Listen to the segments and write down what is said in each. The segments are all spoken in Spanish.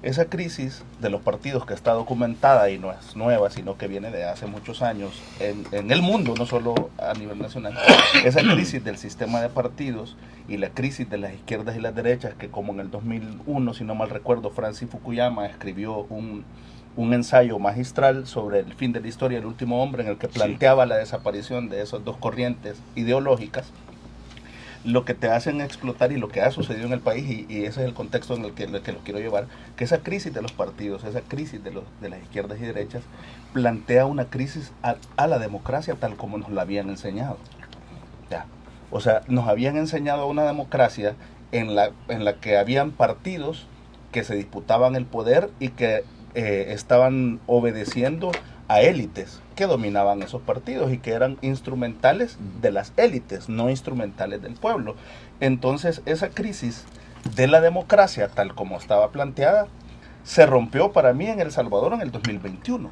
esa crisis de los partidos que está documentada y no es nueva, sino que viene de hace muchos años en el mundo, no solo a nivel nacional, esa crisis del sistema de partidos y la crisis de las izquierdas y las derechas, que como en el 2001, si no mal recuerdo, Francis Fukuyama escribió un ensayo magistral sobre el fin de la historia del último hombre, en el que planteaba la desaparición de esas dos corrientes ideológicas, lo que te hacen explotar y lo que ha sucedido en el país, y ese es el contexto en el que lo quiero llevar, que esa crisis de los partidos, esa crisis de las izquierdas y derechas, plantea una crisis a la democracia tal como nos la habían enseñado. Ya. O sea, nos habían enseñado una democracia en la que habían partidos que se disputaban el poder y que estaban obedeciendo a élites que dominaban esos partidos y que eran instrumentales de las élites, no instrumentales del pueblo. Entonces, esa crisis de la democracia, tal como estaba planteada, se rompió para mí en El Salvador en el 2021,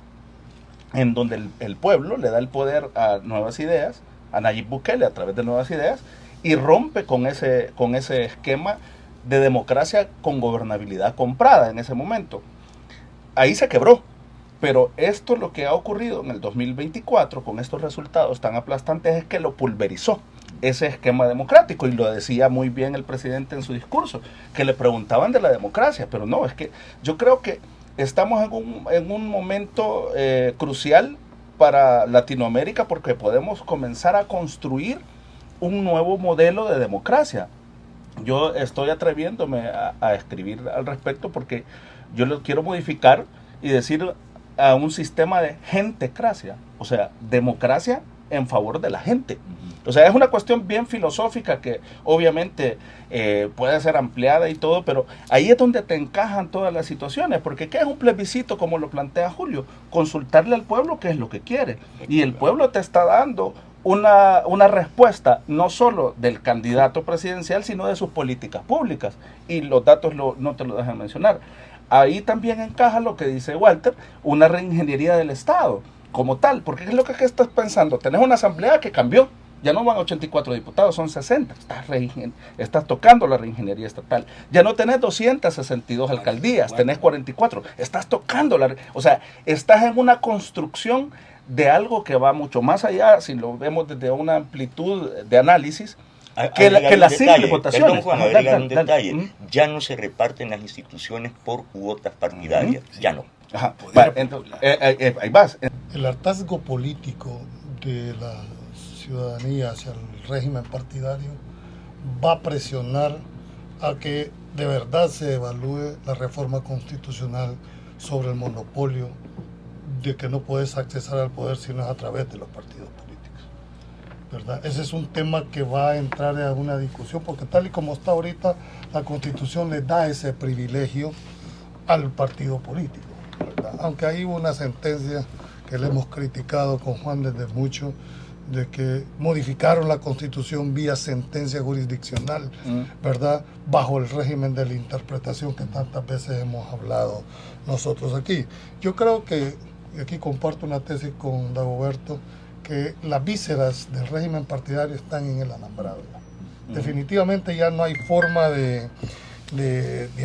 en donde el pueblo le da el poder a Nuevas Ideas, a Nayib Bukele a través de Nuevas Ideas, y rompe con ese esquema de democracia con gobernabilidad comprada en ese momento. Ahí se quebró. Pero esto, lo que ha ocurrido en el 2024 con estos resultados tan aplastantes, es que lo pulverizó ese esquema democrático, y lo decía muy bien el presidente en su discurso, que le preguntaban de la democracia, pero no, es que yo creo que estamos en un momento crucial para Latinoamérica, porque podemos comenzar a construir un nuevo modelo de democracia. Yo estoy atreviéndome a escribir al respecto, porque yo lo quiero modificar y decir a un sistema de gentecracia, o sea, democracia en favor de la gente. O sea, es una cuestión bien filosófica que obviamente puede ser ampliada y todo, pero ahí es donde te encajan todas las situaciones, porque ¿qué es un plebiscito como lo plantea Julio? Consultarle al pueblo qué es lo que quiere, y el pueblo te está dando una respuesta no solo del candidato presidencial, sino de sus políticas públicas, y los datos no te lo dejan mencionar. Ahí también encaja lo que dice Walter, una reingeniería del Estado como tal, porque ¿qué es lo que estás pensando? Tenés una asamblea que cambió, ya no van 84 diputados, son 60, estás tocando la reingeniería estatal. Ya no tenés 262 alcaldías, tenés 44, estás tocando o sea, estás en una construcción de algo que va mucho más allá, si lo vemos desde una amplitud de análisis, que las simples votaciones. Perdón, Juan, agregar un detalle. Ya no se reparten las instituciones por cuotas partidarias, ya no. Ajá. Ahí vas. El hartazgo político de la ciudadanía hacia el régimen partidario va a presionar a que de verdad se evalúe la reforma constitucional sobre el monopolio de que no puedes accesar al poder si no es a través de los partidos políticos, ¿verdad? Ese es un tema que va a entrar en alguna discusión, porque tal y como está ahorita, la Constitución le da ese privilegio al partido político, ¿verdad? Aunque hay una sentencia que le hemos criticado con Juan desde mucho, de que modificaron la Constitución vía sentencia jurisdiccional, ¿verdad? Bajo el régimen de la interpretación que tantas veces hemos hablado nosotros aquí. Yo creo que, y aquí comparto una tesis con Dagoberto, que las vísceras del régimen partidario están en el alambrado. Definitivamente ya no hay forma de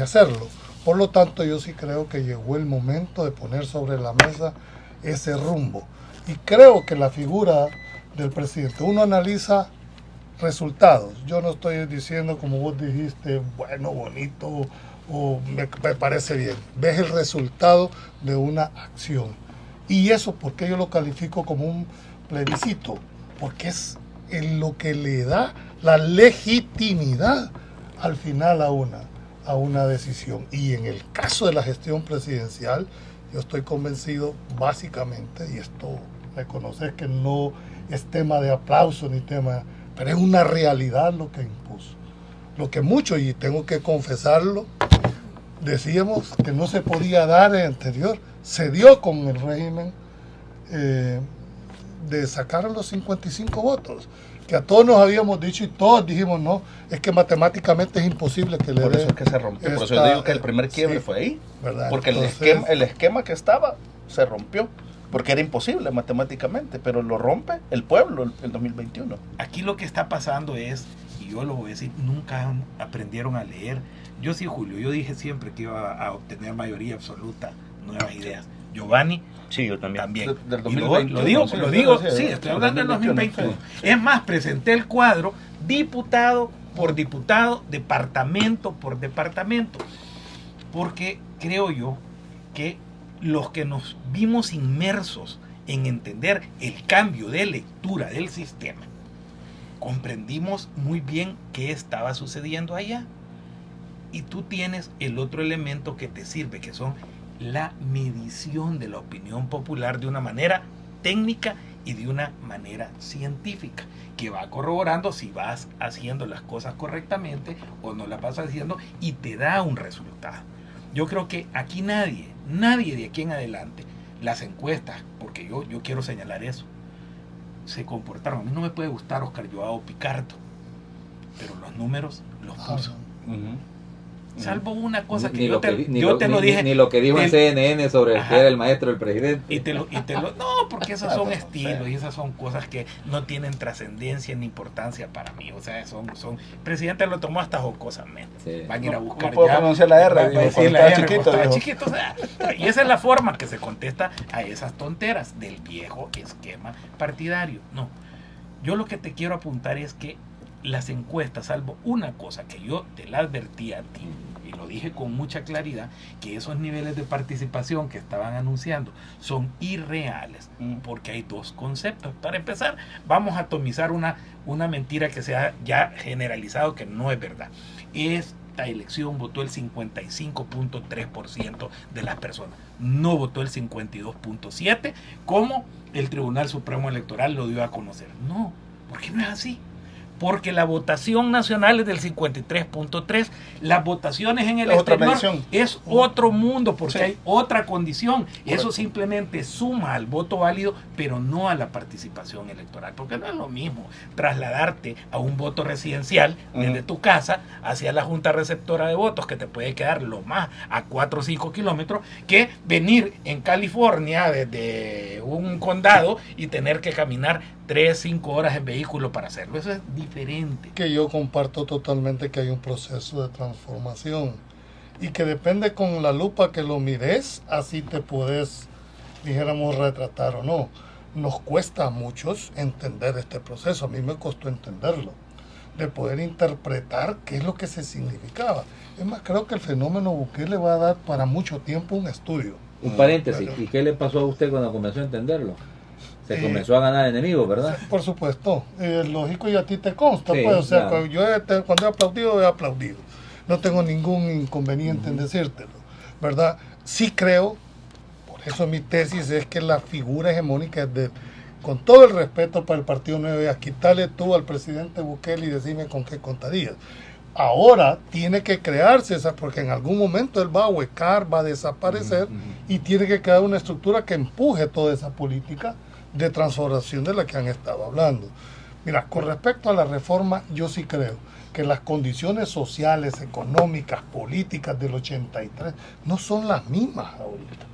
hacerlo. Por lo tanto, yo sí creo que llegó el momento de poner sobre la mesa ese rumbo. Y creo que la figura del presidente, uno analiza resultados. Yo no estoy diciendo, como vos dijiste, bueno, bonito, o me parece bien. Ves el resultado de una acción. Y eso, ¿por qué yo lo califico como un plebiscito? Porque es en lo que le da la legitimidad al final a una decisión. Y en el caso de la gestión presidencial, yo estoy convencido básicamente, y esto reconocer que no es tema de aplauso ni tema, pero es una realidad lo que impuso. Lo que mucho, y tengo que confesarlo, decíamos que no se podía dar en el anterior, se dio con el régimen de sacar los 55 votos, que a todos nos habíamos dicho y todos dijimos no, es que matemáticamente es imposible que le dé. Por eso es que se rompió, por eso yo digo que el primer quiebre fue ahí, ¿verdad? Porque entonces, el esquema que estaba se rompió, porque era imposible matemáticamente, pero lo rompe el pueblo el 2021. Aquí lo que está pasando es, y yo lo voy a decir, nunca aprendieron a leer Yo sí, Julio, yo dije siempre que iba a obtener mayoría absoluta, nuevas ideas. Giovanni, Sí, yo también. también. Del Y 2021, lo digo, sí, sí, sí, estoy hablando del 2021. sí. Es más, presenté el cuadro diputado por diputado, departamento por departamento, porque creo yo que los que nos vimos inmersos en entender el cambio de lectura del sistema, comprendimos muy bien qué estaba sucediendo allá. Y tú tienes el otro elemento que te sirve, que son la medición de la opinión popular de una manera técnica y de una manera científica, que va corroborando si vas haciendo las cosas correctamente o no las vas haciendo, y te da un resultado. Yo creo que aquí nadie de aquí en adelante, las encuestas, porque yo quiero señalar eso, se comportaron. A mí no me puede gustar Oscar Joao Picardo, pero los números los puso. Salvo una cosa que yo te lo dije. Ni lo que dijo en CNN sobre el que era el maestro del presidente. No, porque esos son estilos y esas son cosas que no tienen trascendencia ni importancia para mí. O sea, el presidente lo tomó hasta jocosamente. Sí. Van a ir a buscar. No puedo pronunciar la R, va a decir la R, chiquito. O sea, y esa es la forma que se contesta a esas tonteras del viejo esquema partidario. No, yo lo que te quiero apuntar es que las encuestas, salvo una cosa que yo te la advertí a ti, y lo dije con mucha claridad, que esos niveles de participación que estaban anunciando son irreales, porque hay dos conceptos. Para empezar, vamos a atomizar una mentira que se ha ya generalizado, que no es verdad. Esta elección votó el 55.3% de las personas, no votó el 52.7%, como el Tribunal Supremo Electoral lo dio a conocer. No, porque no es así. Porque la votación nacional es del 53.3, las votaciones en el exterior es otro mundo, porque hay otra condición. Correcto. Eso simplemente suma al voto válido, pero no a la participación electoral, porque no es lo mismo trasladarte a un voto residencial desde tu casa hacia la junta receptora de votos, que te puede quedar lo más a 4 o 5 kilómetros, que venir en California desde un condado y tener que caminar 3-5 horas en vehículo para hacerlo. Eso es diferente. Que yo comparto totalmente que hay un proceso de transformación y que depende con la lupa que lo mires, así te puedes, dijéramos, retratar o no. Nos cuesta a muchos entender este proceso. A mí me costó entenderlo, de poder interpretar qué es lo que se significaba. Es más, creo que el fenómeno Bukele va a dar para mucho tiempo un estudio. Un paréntesis, ¿y qué le pasó a usted cuando comenzó a entenderlo? Se comenzó a ganar enemigos, ¿verdad? Por supuesto, lógico, y a ti te consta, sí, pues, o sea, claro. Cuando he aplaudido. No tengo ningún inconveniente en decírtelo, ¿verdad? Sí creo, por eso mi tesis es que la figura hegemónica es con todo el respeto para el Partido Nuevo, quitarle tú al presidente Bukele y decirme con qué contarías. Ahora tiene que crearse esa, porque en algún momento él va a huecar, va a desaparecer, y tiene que crear una estructura que empuje toda esa política de transformación de la que han estado hablando. Mira, con respecto a la reforma, yo sí creo que las condiciones sociales, económicas, políticas del 83 no son las mismas ahorita.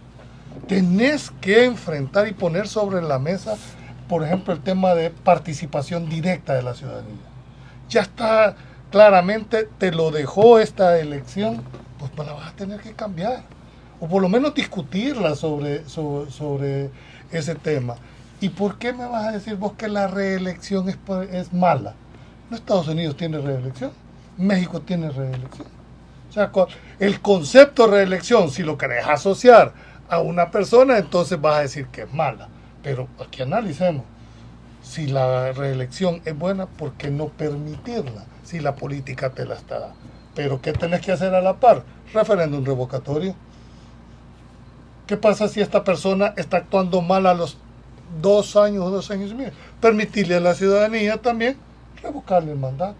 Tenés que enfrentar y poner sobre la mesa, por ejemplo, el tema de participación directa de la ciudadanía. Ya está claramente, te lo dejó esta elección, pues la vas a tener que cambiar, o por lo menos discutirla sobre ese tema. ¿Y por qué me vas a decir vos que la reelección es mala? No, Estados Unidos tiene reelección, México tiene reelección. O sea, el concepto de reelección, si lo querés asociar a una persona, entonces vas a decir que es mala. Pero aquí analicemos. Si la reelección es buena, ¿por qué no permitirla? Si la política te la está dando. Pero ¿qué tenés que hacer a la par? Referéndum revocatorio. ¿Qué pasa si esta persona está actuando mal a los 2 años o 2 años y medio? Permitirle a la ciudadanía también revocarle el mandato.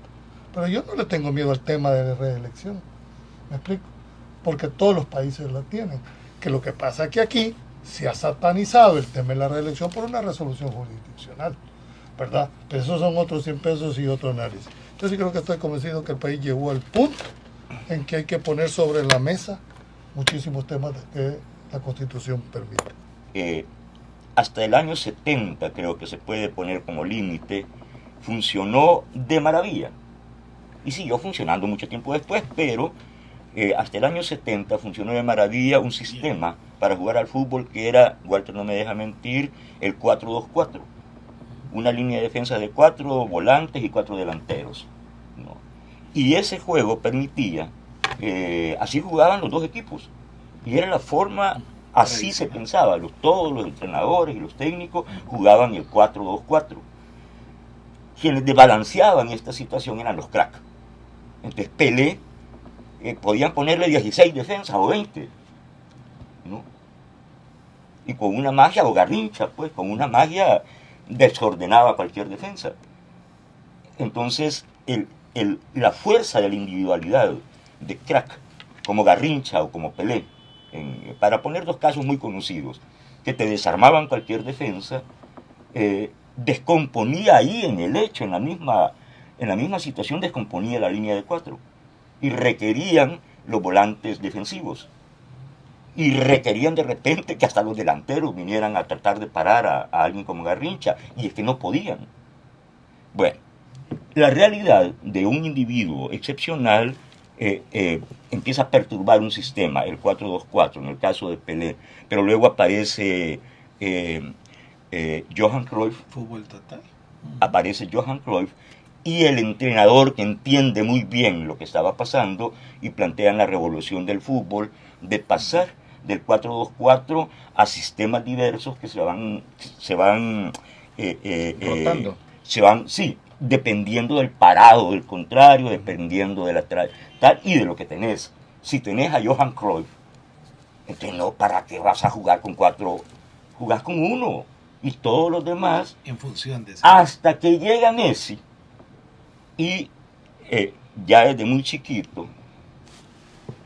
Pero yo no le tengo miedo al tema de la reelección. ¿Me explico? Porque todos los países la tienen. Que lo que pasa es que aquí se ha satanizado el tema de la reelección por una resolución jurisdiccional, ¿verdad? Pero esos son otros 100 pesos y otro análisis. Yo sí creo que estoy convencido que el país llegó al punto en que hay que poner sobre la mesa muchísimos temas que la Constitución permite. Hasta el año 70, creo que se puede poner como límite, funcionó de maravilla. Y siguió funcionando mucho tiempo después, pero hasta el año 70 funcionó de maravilla un sistema para jugar al fútbol que era, Walter no me deja mentir, el 4-2-4. Una línea de defensa de 4 volantes y 4 delanteros, ¿no? Y ese juego permitía, así jugaban los dos equipos. Y era la forma, así se pensaba, todos los entrenadores y los técnicos jugaban el 4-2-4. Quienes desbalanceaban esta situación eran los cracks. Entonces Pelé, podían ponerle 16 defensas o 20, ¿no? Y con una magia, o Garrincha, pues, con una magia desordenaba cualquier defensa. Entonces, la fuerza de la individualidad de crack, como Garrincha o como Pelé, para poner dos casos muy conocidos, que te desarmaban cualquier defensa, descomponía ahí en el hecho, en la misma situación, descomponía la línea de 4. Y requerían los volantes defensivos. Y requerían de repente que hasta los delanteros vinieran a tratar de parar a alguien como Garrincha. Y es que no podían. Bueno, la realidad de un individuo excepcional empieza a perturbar un sistema, el 4-2-4, en el caso de Pelé. Pero luego aparece Johan Cruyff. Fútbol total. Aparece Johan Cruyff y el entrenador que entiende muy bien lo que estaba pasando y plantean la revolución del fútbol, de pasar del 4-2-4 a sistemas diversos que se van rotando. Sí, dependiendo del parado del contrario, dependiendo de la tal y de lo que tenés. Si tenés a Johan Cruyff, entonces no, ¿para qué vas a jugar con 4? Jugás con 1 y todos los demás, En función de eso. hasta que llega Messi. Y ya desde muy chiquito,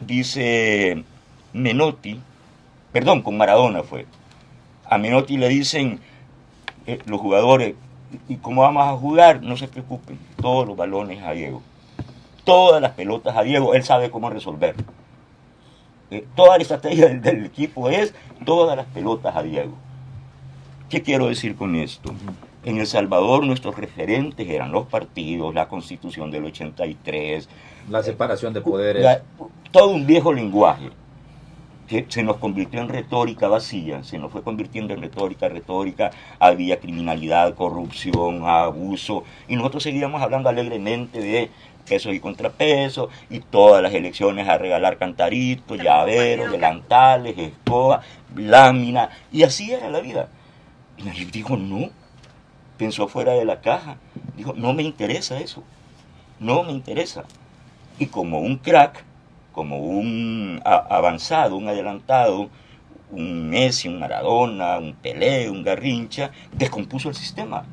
dice Menotti, perdón, con Maradona fue, a Menotti le dicen los jugadores, ¿y cómo vamos a jugar? No se preocupen, todos los balones a Diego, todas las pelotas a Diego, él sabe cómo resolver. Toda la estrategia del equipo es todas las pelotas a Diego. ¿Qué quiero decir con esto? En El Salvador nuestros referentes eran los partidos, la Constitución del 83, La separación de poderes. todo un viejo lenguaje que se nos convirtió en retórica vacía, se nos fue convirtiendo en retórica, había criminalidad, corrupción, abuso, y nosotros seguíamos hablando alegremente de pesos y contrapesos, y todas las elecciones a regalar cantaritos, llaveros, delantales, escoba, lámina, y así era la vida. Y Nayib dijo, no, pensó fuera de la caja, dijo, no me interesa eso, no me interesa. Y como un crack, como un avanzado, un adelantado, un Messi, un Maradona, un Pelé, un Garrincha, descompuso el sistema.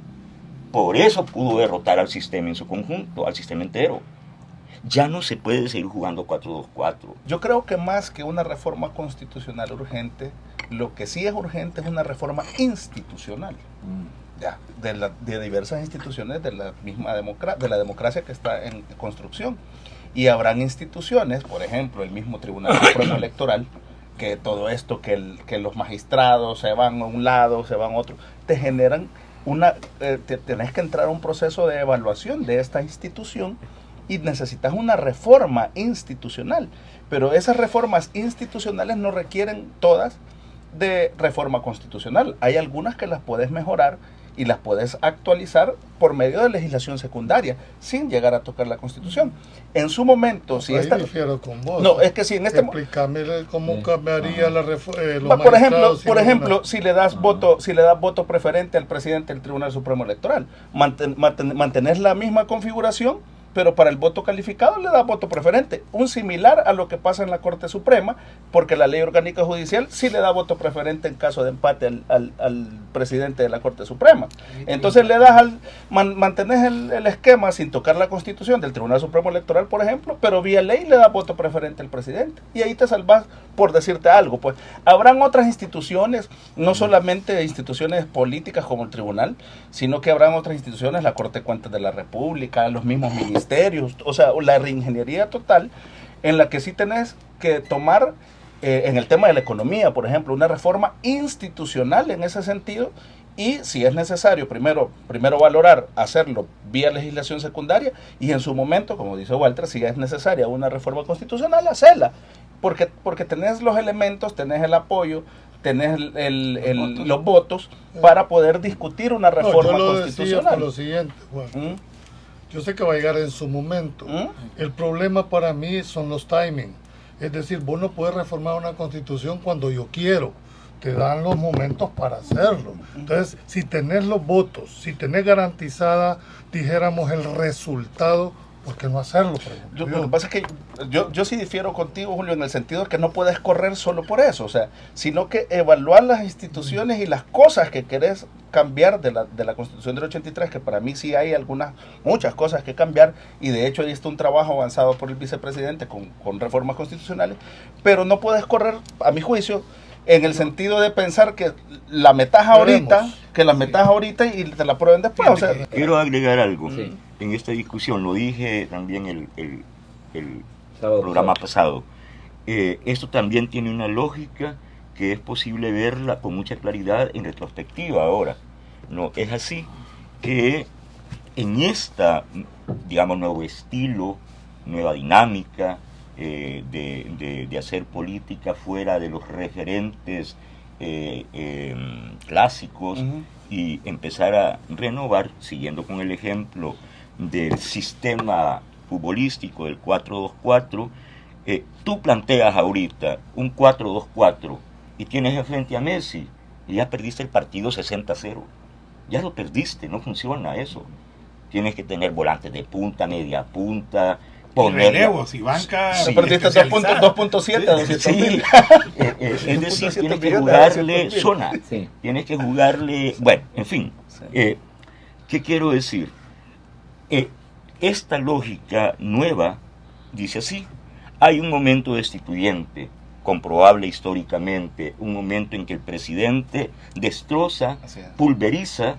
Por eso pudo derrotar al sistema en su conjunto, al sistema entero. Ya no se puede seguir jugando 4-2-4. Yo creo que más que una reforma constitucional urgente, lo que sí es urgente es una reforma institucional. Ya, de diversas instituciones de la misma de la democracia que está en construcción. Y habrán instituciones, por ejemplo, el mismo Tribunal Supremo Electoral, que todo esto, que los magistrados se van a un lado, se van a otro, te generan tenés que entrar a un proceso de evaluación de esta institución y necesitas una reforma institucional. Pero esas reformas institucionales no requieren todas de reforma constitucional. Hay algunas que las puedes mejorar y las puedes actualizar por medio de legislación secundaria, sin llegar a tocar la Constitución. En su momento, si ahí esta... difiero con vos. No, es que si en este Explícame cómo cambiaría la por ejemplo, si le das voto preferente al presidente del Tribunal Supremo Electoral, mantenés la misma configuración, pero para el voto calificado le da voto preferente, un similar a lo que pasa en la Corte Suprema, porque la ley orgánica judicial sí le da voto preferente en caso de empate al presidente de la Corte Suprema. Entonces le das mantenés el esquema sin tocar la Constitución del Tribunal Supremo Electoral, por ejemplo, pero vía ley le da voto preferente al presidente, y ahí te salvas, por decirte algo. Pues habrán otras instituciones, no solamente instituciones políticas como el tribunal, sino que habrán otras instituciones, la Corte de Cuentas de la República, los mismos ministerios, o sea, la reingeniería total, en la que sí tenés que tomar, en el tema de la economía, por ejemplo, una reforma institucional en ese sentido, y si es necesario, primero valorar hacerlo vía legislación secundaria y en su momento, como dice Walter, si es necesaria una reforma constitucional, hacerla, porque tenés los elementos, tenés el apoyo, tenés los votos para poder discutir una reforma yo lo constitucional. decía por lo siguiente, Juan. Yo sé que va a llegar en su momento. El problema para mí son los timings. Es decir, vos no puedes reformar una constitución cuando yo quiero. Te dan los momentos para hacerlo. Entonces, si tenés los votos, si tenés garantizada, dijéramos, el resultado, ¿por qué no hacerlo? Lo que pasa es que yo sí difiero contigo, Julio, en el sentido de que no puedes correr solo por eso, o sea, sino que evaluar las instituciones y las cosas que querés cambiar de la Constitución del 83, que para mí sí hay muchas cosas que cambiar, y de hecho ahí está un trabajo avanzado por el vicepresidente con reformas constitucionales, pero no puedes correr, a mi juicio, en el sentido de pensar que la metas ahorita, y te la prueben después. O sea, quiero agregar algo Sí. en esta discusión, lo dije también el Sábado programa pasado. pasado. Esto también tiene una lógica que es posible verla con mucha claridad en retrospectiva ahora. No es así que en esta, digamos, nuevo estilo, nueva dinámica, de hacer política fuera de los referentes clásicos y empezar a renovar, siguiendo con el ejemplo del sistema futbolístico del 4-2-4, tú planteas ahorita un 4-2-4 y tienes enfrente a Messi y ya perdiste el partido 60-0. Ya lo perdiste, no funciona eso. Tienes que tener volantes de punta, media punta, poner relevos y banca. Sí. perdiste 2.7, Sí, es decir, tienes que 2.7 jugarle millones, zona, Sí. tienes que jugarle, bueno, en fin, Sí. ¿qué quiero decir? Esta lógica nueva dice así: hay un momento destituyente, comprobable históricamente, un momento en que el presidente destroza, Así es. pulveriza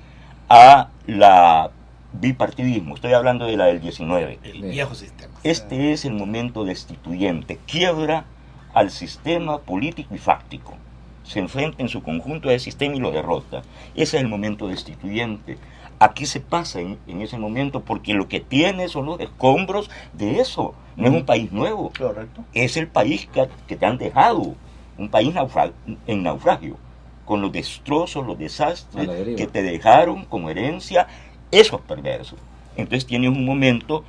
a la bipartidismo, estoy hablando de la del 19. El viejo sistema. Este es el momento destituyente, quiebra al sistema político y fáctico, se enfrenta en su conjunto a ese sistema y lo derrota. Ese es el momento destituyente. Aquí se pasa en ese momento porque lo que tiene son los escombros de eso. No es un país nuevo, Correcto. es el país que te han dejado, un país en naufragio, con los destrozos, los desastres A la deriva. que te dejaron como herencia esos perversos. Entonces tienes un momento,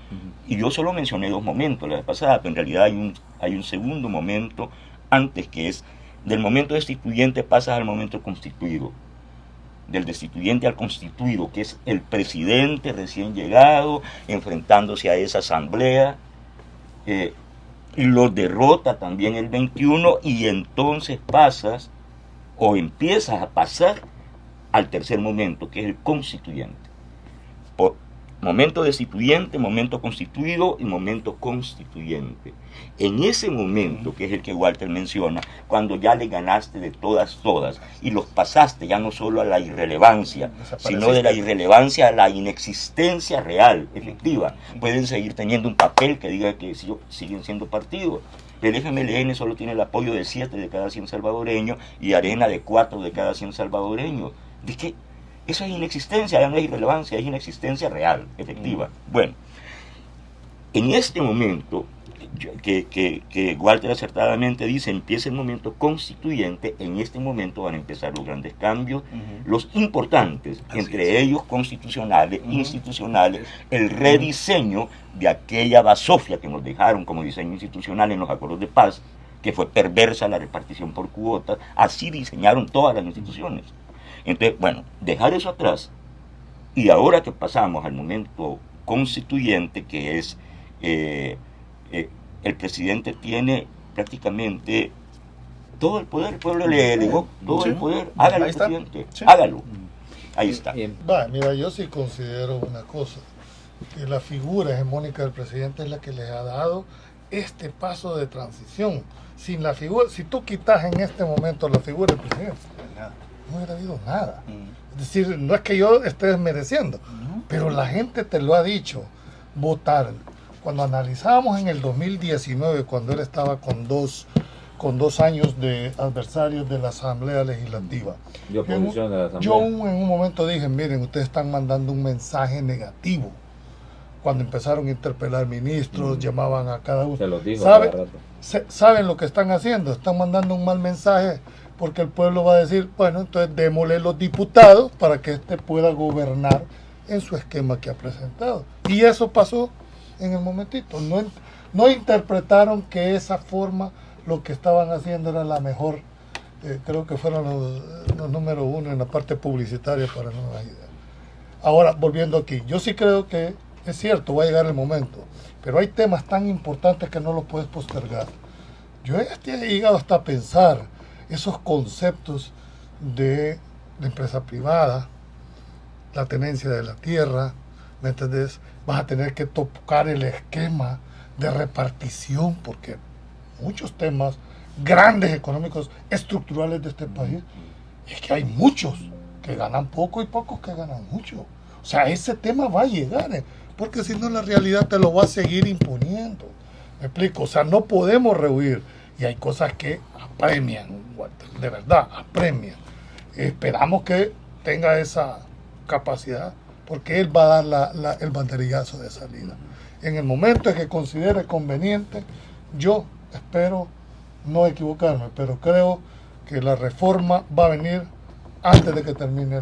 y yo solo mencioné 2 momentos la vez pasada, pero en realidad hay un segundo momento antes, que es del momento destituyente pasas al momento constituido, del destituyente al constituido, que es el presidente recién llegado enfrentándose a esa asamblea, y lo derrota también el 21, y entonces pasas o empiezas a pasar al tercer momento, que es el constituyente. Por momento destituyente, momento constituido y momento constituyente. En ese momento, que es el que Walter menciona, cuando ya le ganaste de todas, y los pasaste ya no solo a la irrelevancia, sino de la irrelevancia a la inexistencia real, efectiva. Pueden seguir teniendo un papel que diga que siguen siendo partidos. El FMLN solo tiene el apoyo de 7 de cada 100 salvadoreños y Arena de 4 de cada 100 salvadoreños. ¿De qué? Eso es inexistencia, ya no es irrelevancia, es inexistencia real, efectiva. Bueno, en este momento, que Walter acertadamente dice, empieza el momento constituyente, en este momento van a empezar los grandes cambios, los importantes, entre ellos constitucionales, institucionales, el rediseño de aquella basofia que nos dejaron como diseño institucional en los acuerdos de paz, que fue perversa la repartición por cuotas, así diseñaron todas las instituciones. Entonces, bueno, dejar eso atrás, y ahora que pasamos al momento constituyente, que es el presidente tiene prácticamente todo el poder, el pueblo le delegó todo el poder, hágalo, presidente, hágalo. Ahí está. Mira, yo sí considero una cosa, que la figura hegemónica del presidente es la que les ha dado este paso de transición. Sin la figura, si tú quitas en este momento la figura del presidente, no hubiera habido nada. Es decir, no es que yo esté desmereciendo, pero la gente te lo ha dicho. Votar. Cuando analizábamos en el 2019, cuando él estaba con 2 con 2 años de adversarios de la Asamblea Legislativa. De oposición de la Asamblea. Yo en un momento dije, miren, ustedes están mandando un mensaje negativo. Cuando empezaron a interpelar ministros, llamaban a cada uno. Se los dijo ¿Sabe? cada rato. ¿Saben lo que están haciendo? Están mandando un mal mensaje porque el pueblo va a decir, bueno, entonces démosle los diputados para que éste pueda gobernar en su esquema que ha presentado. Y eso pasó en el momentito. No interpretaron que esa forma lo que estaban haciendo era la mejor. Creo que fueron los número 1 en la parte publicitaria para Nueva Idea. Ahora, volviendo aquí, yo sí creo que es cierto, va a llegar el momento, pero hay temas tan importantes que no los puedes postergar. Yo he llegado hasta a pensar esos conceptos de empresa privada, la tenencia de la tierra, ¿me entendés? Vas a tener que tocar el esquema de repartición, porque muchos temas grandes económicos, estructurales de este país, es que hay muchos que ganan poco y pocos que ganan mucho. O sea, ese tema va a llegar, porque si no la realidad te lo va a seguir imponiendo. ¿Me explico? O sea, no podemos rehuir. Y hay cosas que apremian, Walter, de verdad, apremian. Esperamos que tenga esa capacidad, porque él va a dar el banderillazo de salida. En el momento en que considere conveniente, yo espero no equivocarme, pero creo que la reforma va a venir antes de que termine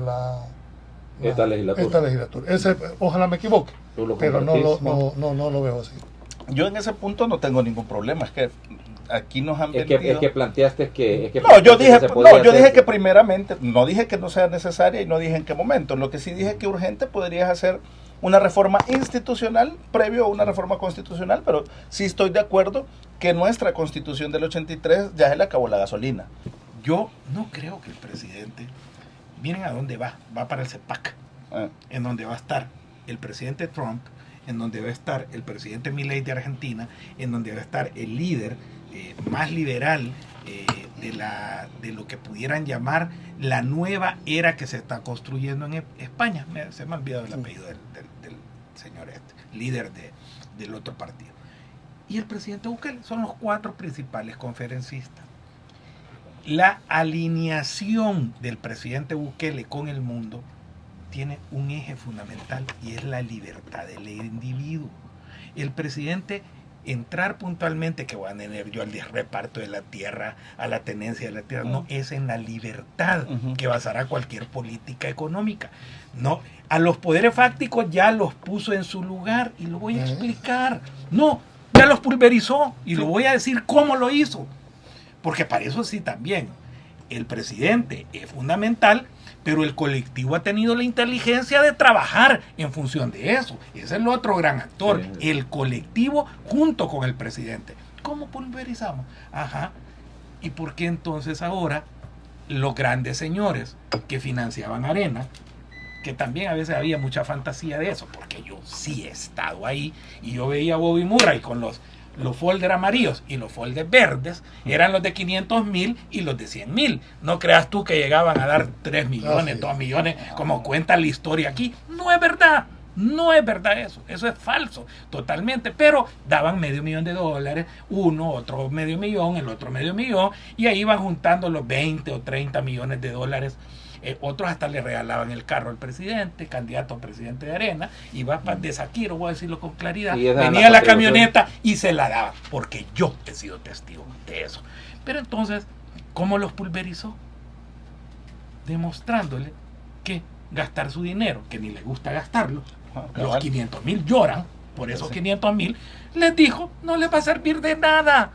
esta legislatura. Ojalá me equivoque, pero no compartís? lo veo así. Yo en ese punto no tengo ningún problema, es que aquí nos han Es vendido... que planteaste que... No, yo dije, se podía yo dije hacer. que primeramente, no dije que no sea necesaria y no dije en qué momento. Lo que sí dije que urgente podrías hacer una reforma institucional previo a una reforma constitucional, pero sí estoy de acuerdo que nuestra constitución del 83 ya se le acabó la gasolina. Yo no creo que el presidente, miren a dónde va para el CEPAC, en donde va a estar el presidente Trump, en donde va a estar el presidente Milei de Argentina, en donde va a estar el líder más liberal de lo que pudieran llamar la nueva era que se está construyendo en España. Se me ha olvidado el apellido del señor líder del otro partido. Y el presidente Bukele, son los 4 principales conferencistas. La alineación del presidente Bukele con el mundo tiene un eje fundamental y es la libertad del individuo. El presidente entrar puntualmente, que voy a tener yo al reparto de la tierra, a la tenencia de la tierra, no, es en la libertad que basará cualquier política económica. No, a los poderes fácticos ya los puso en su lugar y lo voy a explicar. No, ya los pulverizó y lo voy a decir cómo lo hizo. Porque para eso sí también, el presidente es fundamental, pero el colectivo ha tenido la inteligencia de trabajar en función de eso. Ese es el otro gran actor, el colectivo junto con el presidente. ¿Cómo pulverizamos? Ajá. ¿Y por qué entonces ahora los grandes señores que financiaban Arena, que también a veces había mucha fantasía de eso, porque yo sí he estado ahí y yo veía a Bobby Murray con los folders amarillos y los folders verdes, eran los de 500,000 y los de 100,000. No creas tú que llegaban a dar 3 millones, 2 millones, como cuenta la historia aquí. No es verdad. No es verdad eso es falso, totalmente, pero daban $500,000, uno, otro $500,000, el otro $500,000, y ahí iban juntando los 20 o 30 millones de dólares. Otros hasta le regalaban el carro al presidente, candidato a presidente de Arena, iba de Saquiro, voy a decirlo con claridad, venía la camioneta y se la daba, porque yo he sido testigo de eso. Pero entonces, ¿cómo los pulverizó? Demostrándole que gastar su dinero, que ni le gusta gastarlo, los 500,000 lloran por esos 500,000, les dijo, no les va a servir de nada.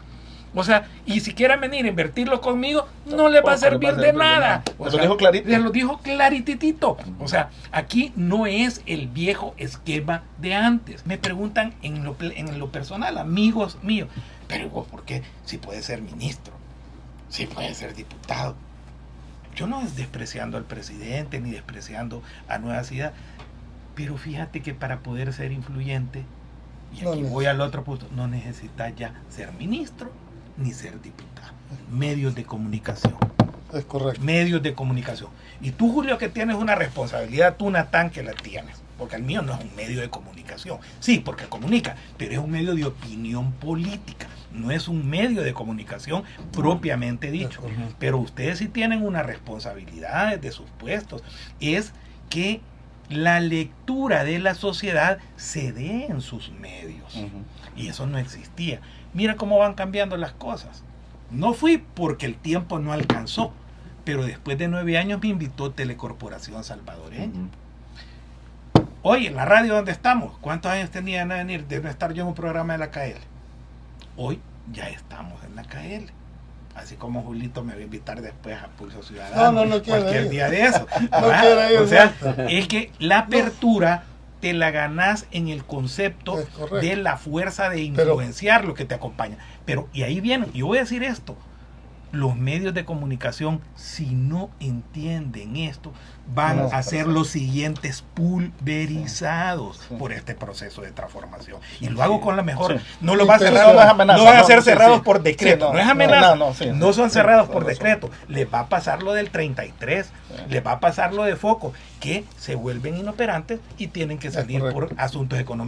O sea, y si quieren venir a invertirlo conmigo, no les va a servir de nada. Les lo dijo clarito. Les lo dijo clarititito. O sea, aquí no es el viejo esquema de antes. Me preguntan en lo personal, amigos míos, pero vos, ¿por qué? Si puede ser ministro, si puede ser diputado. Yo no es despreciando al presidente ni despreciando a Nueva Ciudad, pero fíjate que para poder ser influyente, y aquí voy al otro punto, no necesitas ya ser ministro ni ser diputado. Medios de comunicación. Es correcto. Medios de comunicación. Y tú, Julio, que tienes una responsabilidad, tú, Natán, que la tienes, porque el mío no es un medio de comunicación. Sí, porque comunica, pero es un medio de opinión política. no es un medio de comunicación propiamente dicho. Pero ustedes sí tienen una responsabilidad desde sus puestos, es que la lectura de la sociedad se dé en sus medios. Y eso no existía. Mira cómo van cambiando las cosas. No fui porque el tiempo no alcanzó, pero después de 9 años me invitó Telecorporación Salvadoreña. Hoy en la radio donde estamos, ¿cuántos años tenía de venir de no estar yo en un programa de la KL? Hoy ya estamos en la KL. Así como Julito me va a invitar después a Pulso Ciudadano. No cualquier ir. día de eso. O sea, es que la apertura te la ganás en el concepto de la fuerza de influenciar lo que te acompaña. Pero, y ahí viene, yo voy a decir esto, los medios de comunicación, si no entienden esto, van a ser los siguientes pulverizados por este proceso de transformación. Y lo hago con la mejor. No lo van a ser cerrados por decreto. No es amenaza. No son cerrados por decreto. Les va a pasar lo del 33. Les va a pasar lo de Foco, que se vuelven inoperantes y tienen que salir por asuntos económicos.